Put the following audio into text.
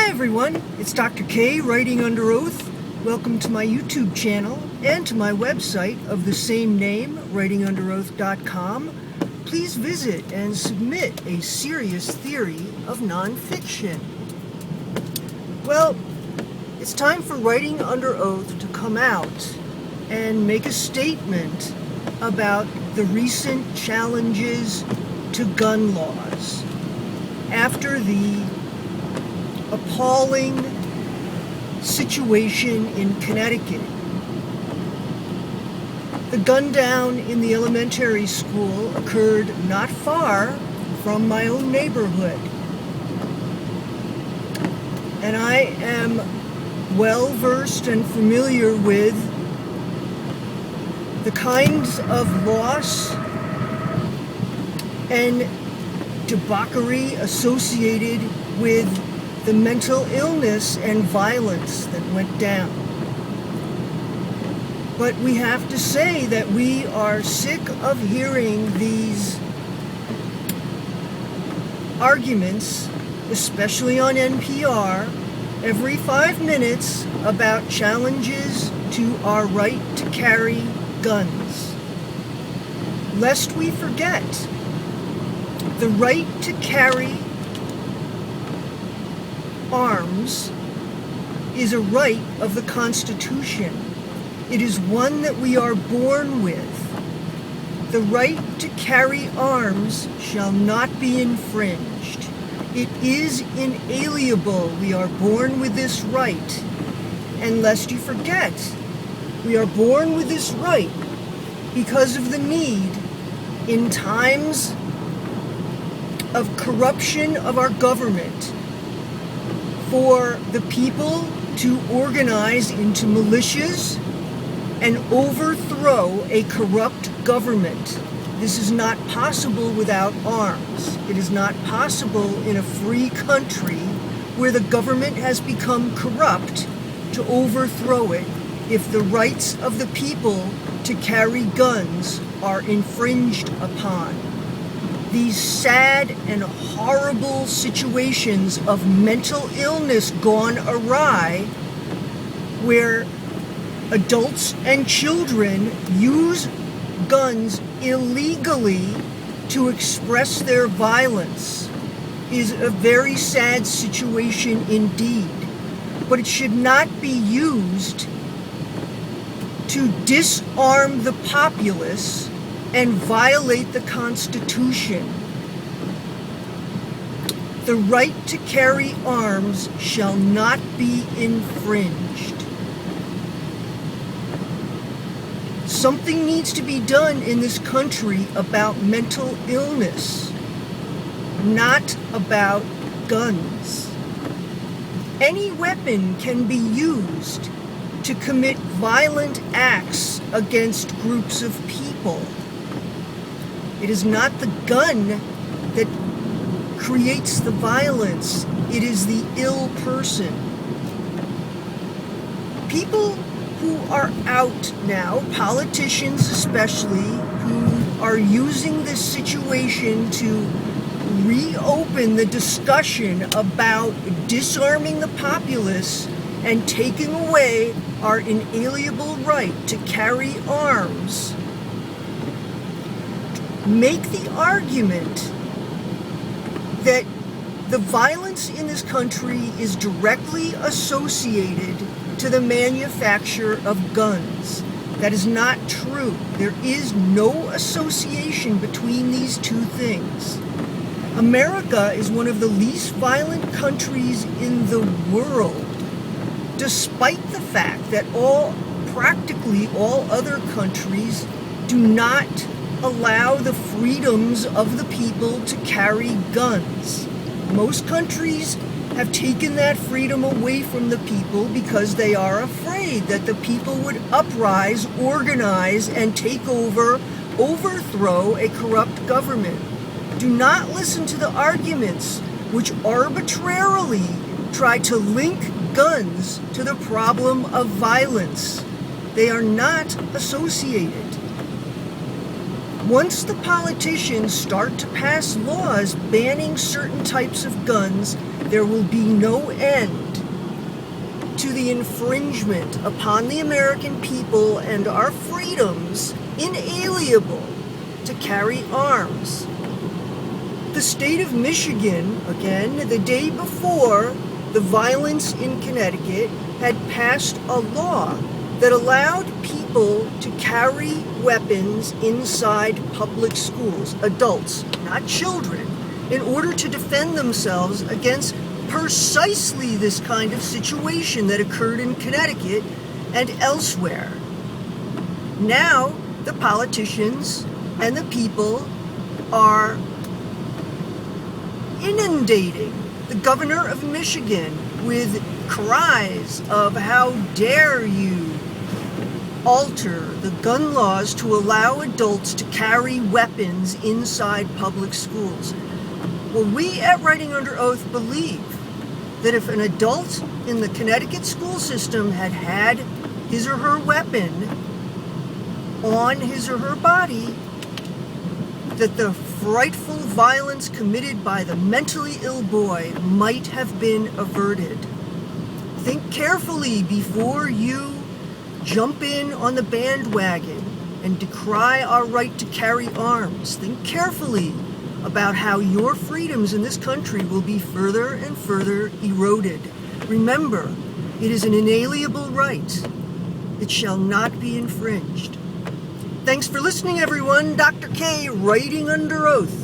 Hi everyone, it's Dr. K writing under oath. Welcome to my YouTube channel and to my website of the same name, writingunderoath.com. Please visit and submit a serious theory of nonfiction. Well, it's time for Writing Under Oath to come out and make a statement about the recent challenges to gun laws after the appalling situation in Connecticut. The gun down in the elementary school occurred not far from my own neighborhood. And I am well versed and familiar with the kinds of loss and debauchery associated with the mental illness and violence that went down. But we have to say that we are sick of hearing these arguments, especially on NPR, every 5 minutes about challenges to our right to carry guns. Lest we forget, the right to carry arms is a right of the Constitution. It is one that we are born with. The right to carry arms shall not be infringed. It is inalienable. We are born with this right. And lest you forget, we are born with this right because of the need in times of corruption of our government for the people to organize into militias and overthrow a corrupt government. This is not possible without arms. It is not possible in a free country where the government has become corrupt to overthrow it if the rights of the people to carry guns are infringed upon. These sad and horrible situations of mental illness gone awry, where adults and children use guns illegally to express their violence, is a very sad situation indeed. But it should not be used to disarm the populace and violate the Constitution. The right to carry arms shall not be infringed. Something needs to be done in this country about mental illness, not about guns. Any weapon can be used to commit violent acts against groups of people. It is not the gun that creates the violence. It is the ill person. People who are out now, politicians especially, who are using this situation to reopen the discussion about disarming the populace and taking away our inalienable right to carry arms, make the argument that the violence in this country is directly associated to the manufacture of guns. That is not true. There is no association between these two things. America is one of the least violent countries in the world, despite the fact that practically all other countries do not allow the freedoms of the people to carry guns. Most countries have taken that freedom away from the people because they are afraid that the people would uprise, organize, and take over, overthrow a corrupt government. Do not listen to the arguments which arbitrarily try to link guns to the problem of violence. They are not associated. Once the politicians start to pass laws banning certain types of guns, there will be no end to the infringement upon the American people and our freedoms inalienable to carry arms. The state of Michigan, again, the day before the violence in Connecticut, had passed a law that allowed people to carry weapons inside public schools, adults, not children, in order to defend themselves against precisely this kind of situation that occurred in Connecticut and elsewhere. Now, the politicians and the people are inundating the governor of Michigan with cries of how dare you alter the gun laws to allow adults to carry weapons inside public schools. Well, we at Writing Under Oath believe that if an adult in the Connecticut school system had had his or her weapon on his or her body, that the frightful violence committed by the mentally ill boy might have been averted. Think carefully before you jump in on the bandwagon and decry our right to carry arms. Think carefully about how your freedoms in this country will be further and further eroded. Remember, it is an inalienable right. It shall not be infringed. Thanks for listening, everyone. Dr. K, Writing Under Oath.